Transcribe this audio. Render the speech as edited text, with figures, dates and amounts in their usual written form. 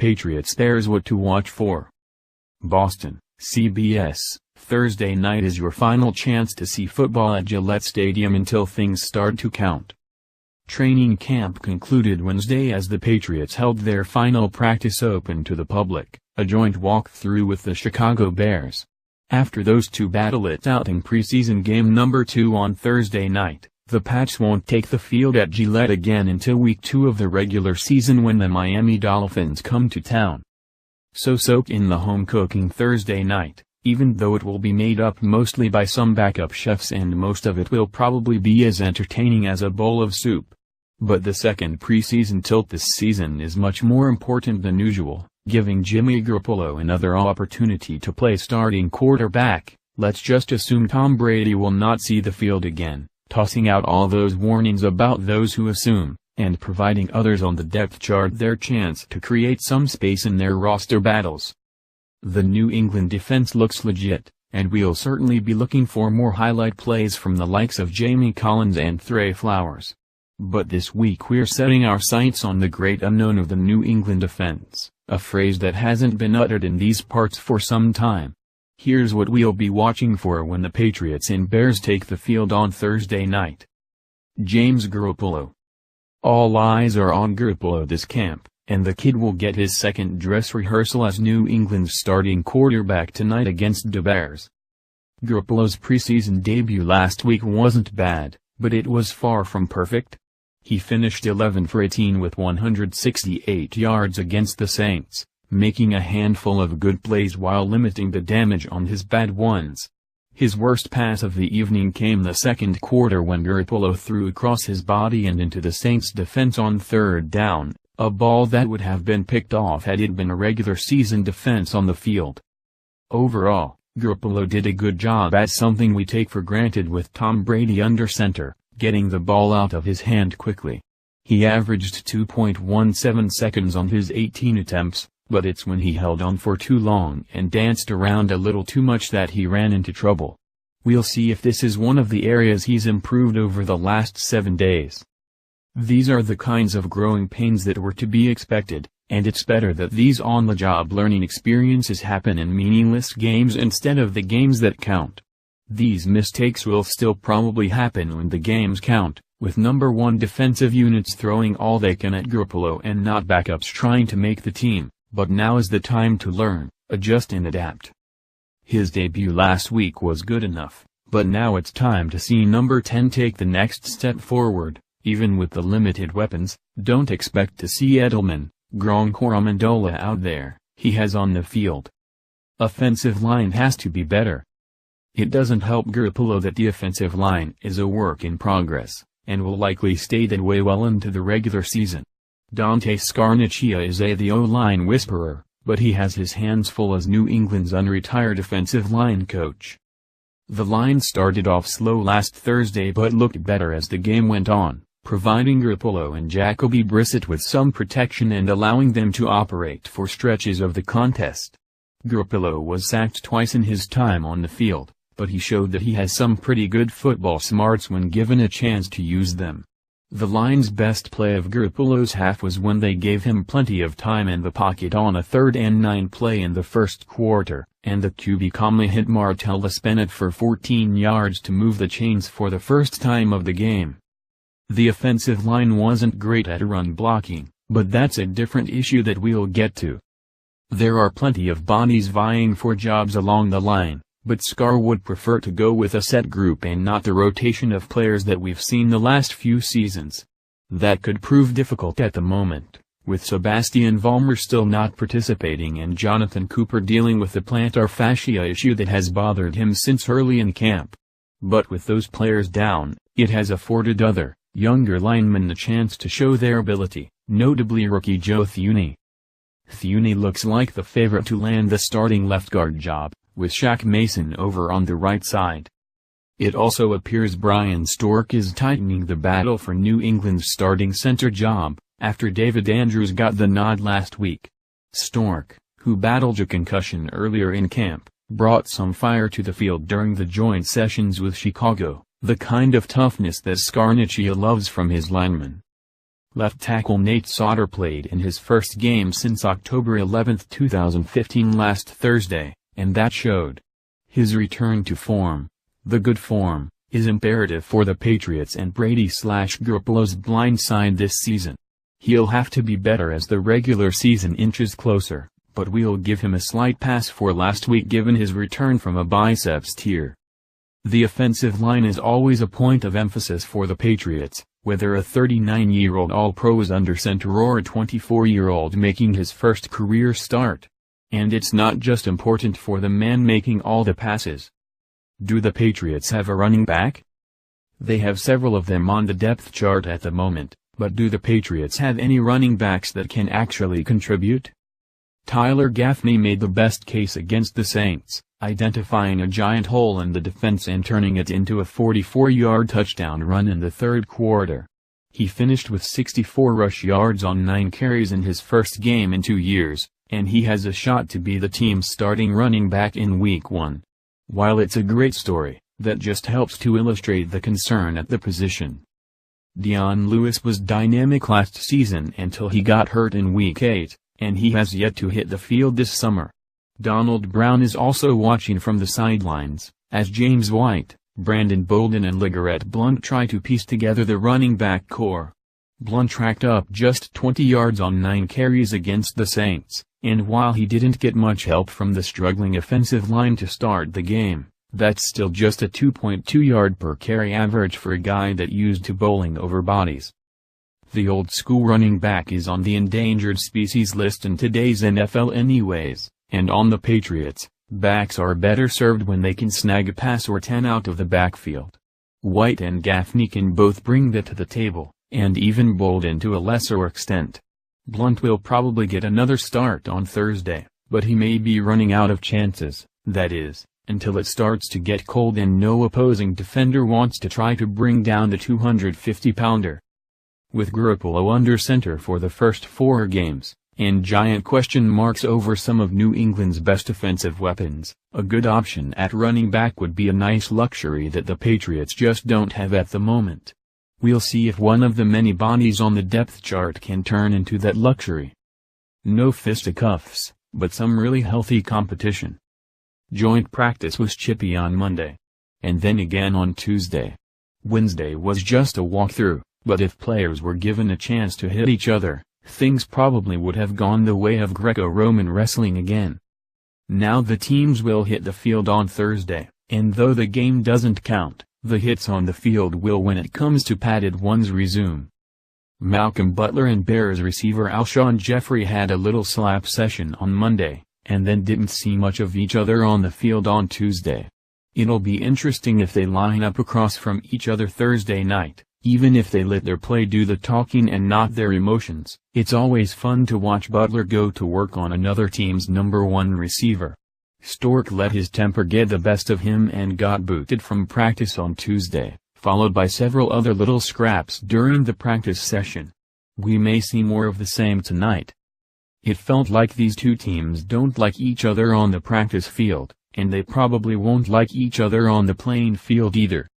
Patriots-Bears what to watch for. Boston, CBS, Thursday night is your final chance to see football at Gillette Stadium until things start to count. Training camp concluded Wednesday as the Patriots held their final practice open to the public, a joint walkthrough with the Chicago Bears. After those two battle it out in preseason game number 2 on Thursday night, the Pats won't take the field at Gillette again until week 2 of the regular season when the Miami Dolphins come to town. So soak in the home cooking Thursday night, even though it will be made up mostly by some backup chefs and most of it will probably be as entertaining as a bowl of soup. But the second preseason tilt this season is much more important than usual, giving Jimmy Garoppolo another opportunity to play starting quarterback. Let's just assume Tom Brady will not see the field again, tossing out all those warnings about those who assume, and providing others on the depth chart their chance to create some space in their roster battles. The New England defense looks legit, and we'll certainly be looking for more highlight plays from the likes of Jamie Collins and Trey Flowers. But this week we're setting our sights on the great unknown of the New England defense, a phrase that hasn't been uttered in these parts for some time. Here's what we'll be watching for when the Patriots and Bears take the field on Thursday night. James Garoppolo. All eyes are on Garoppolo this camp, and the kid will get his second dress rehearsal as New England's starting quarterback tonight against the Bears. Garoppolo's preseason debut last week wasn't bad, but it was far from perfect. He finished 11 for 18 with 168 yards against the Saints, making a handful of good plays while limiting the damage on his bad ones. His worst pass of the evening came the second quarter when Garoppolo threw across his body and into the Saints' defense on third down, a ball that would have been picked off had it been a regular season defense on the field. Overall, Garoppolo did a good job at something we take for granted with Tom Brady under center, getting the ball out of his hand quickly. He averaged 2.17 seconds on his 18 attempts, but it's when he held on for too long and danced around a little too much that he ran into trouble. We'll see if this is one of the areas he's improved over the last 7 days. These are the kinds of growing pains that were to be expected, and it's better that these on-the-job learning experiences happen in meaningless games instead of the games that count. These mistakes will still probably happen when the games count, with number 1 defensive units throwing all they can at Garoppolo and not backups trying to make the team, but now is the time to learn, adjust and adapt. His debut last week was good enough, but now it's time to see number 10 take the next step forward. Even with the limited weapons, don't expect to see Edelman, Gronk or Amendola out there, he has on the field. Offensive line has to be better. It doesn't help Garoppolo that the offensive line is a work in progress, and will likely stay that way well into the regular season. Dante Scarnecchia is the O-line whisperer, but he has his hands full as New England's unretired offensive line coach. The line started off slow last Thursday but looked better as the game went on, providing Garoppolo and Jacoby Brissett with some protection and allowing them to operate for stretches of the contest. Garoppolo was sacked twice in his time on the field, but he showed that he has some pretty good football smarts when given a chance to use them. The line's best play of Garoppolo's half was when they gave him plenty of time in the pocket on a 3rd and 9 play in the first quarter, and the QB calmly hit Martellus Bennett for 14 yards to move the chains for the first time of the game. The offensive line wasn't great at run blocking, but that's a different issue that we'll get to. There are plenty of bodies vying for jobs along the line, but Scar would prefer to go with a set group and not the rotation of players that we've seen the last few seasons. That could prove difficult at the moment, with Sebastian Vollmer still not participating and Jonathan Cooper dealing with the plantar fascia issue that has bothered him since early in camp. But with those players down, it has afforded other, younger linemen the chance to show their ability, notably rookie Joe Thuney. Thuney looks like the favorite to land the starting left guard job, with Shaq Mason over on the right side. It also appears Brian Stork is tightening the battle for New England's starting center job, after David Andrews got the nod last week. Stork, who battled a concussion earlier in camp, brought some fire to the field during the joint sessions with Chicago, the kind of toughness that Scarnecchia loves from his linemen. Left tackle Nate Sauter played in his first game since October 11, 2015 last Thursday, and that showed. His return to form, the good form, is imperative for the Patriots and Brady/Garoppolo's blind side this season. He'll have to be better as the regular season inches closer, but we'll give him a slight pass for last week given his return from a biceps tear. The offensive line is always a point of emphasis for the Patriots, whether a 39-year-old All-Pro is under center or a 24-year-old making his first career start. And it's not just important for the man making all the passes. Do the Patriots have a running back? They have several of them on the depth chart at the moment, but do the Patriots have any running backs that can actually contribute? Tyler Gaffney made the best case against the Saints, identifying a giant hole in the defense and turning it into a 44-yard touchdown run in the third quarter. He finished with 64 rush yards on 9 carries in his first game in 2 years, and he has a shot to be the team's starting running back in Week 1. While it's a great story, that just helps to illustrate the concern at the position. Dion Lewis was dynamic last season until he got hurt in Week 8, and he has yet to hit the field this summer. Donald Brown is also watching from the sidelines, as James White, Brandon Bolden and LeGarrette Blount try to piece together the running back core. Blount racked up just 20 yards on 9 carries against the Saints, and while he didn't get much help from the struggling offensive line to start the game, that's still just a 2.2 yard per carry average for a guy that used to bowling over bodies. The old-school running back is on the endangered species list in today's NFL anyways, and on the Patriots, backs are better served when they can snag a pass or 10 out of the backfield. White and Gaffney can both bring that to the table, and even Bolden to a lesser extent. Blount will probably get another start on Thursday, but he may be running out of chances, that is, until it starts to get cold and no opposing defender wants to try to bring down the 250-pounder. With Garoppolo under center for the first 4 games, and giant question marks over some of New England's best offensive weapons, a good option at running back would be a nice luxury that the Patriots just don't have at the moment. We'll see if one of the many bodies on the depth chart can turn into that luxury. No fisticuffs, but some really healthy competition. Joint practice was chippy on Monday. And then again on Tuesday. Wednesday was just a walkthrough, but if players were given a chance to hit each other, things probably would have gone the way of Greco-Roman wrestling again. Now the teams will hit the field on Thursday, and though the game doesn't count, the hits on the field will when it comes to padded ones resume. Malcolm Butler and Bears receiver Alshon Jeffrey had a little slap session on Monday, and then didn't see much of each other on the field on Tuesday. It'll be interesting if they line up across from each other Thursday night, even if they let their play do the talking and not their emotions. It's always fun to watch Butler go to work on another team's number 1 receiver. Stork let his temper get the best of him and got booted from practice on Tuesday, followed by several other little scraps during the practice session. We may see more of the same tonight. It felt like these two teams don't like each other on the practice field, and they probably won't like each other on the playing field either.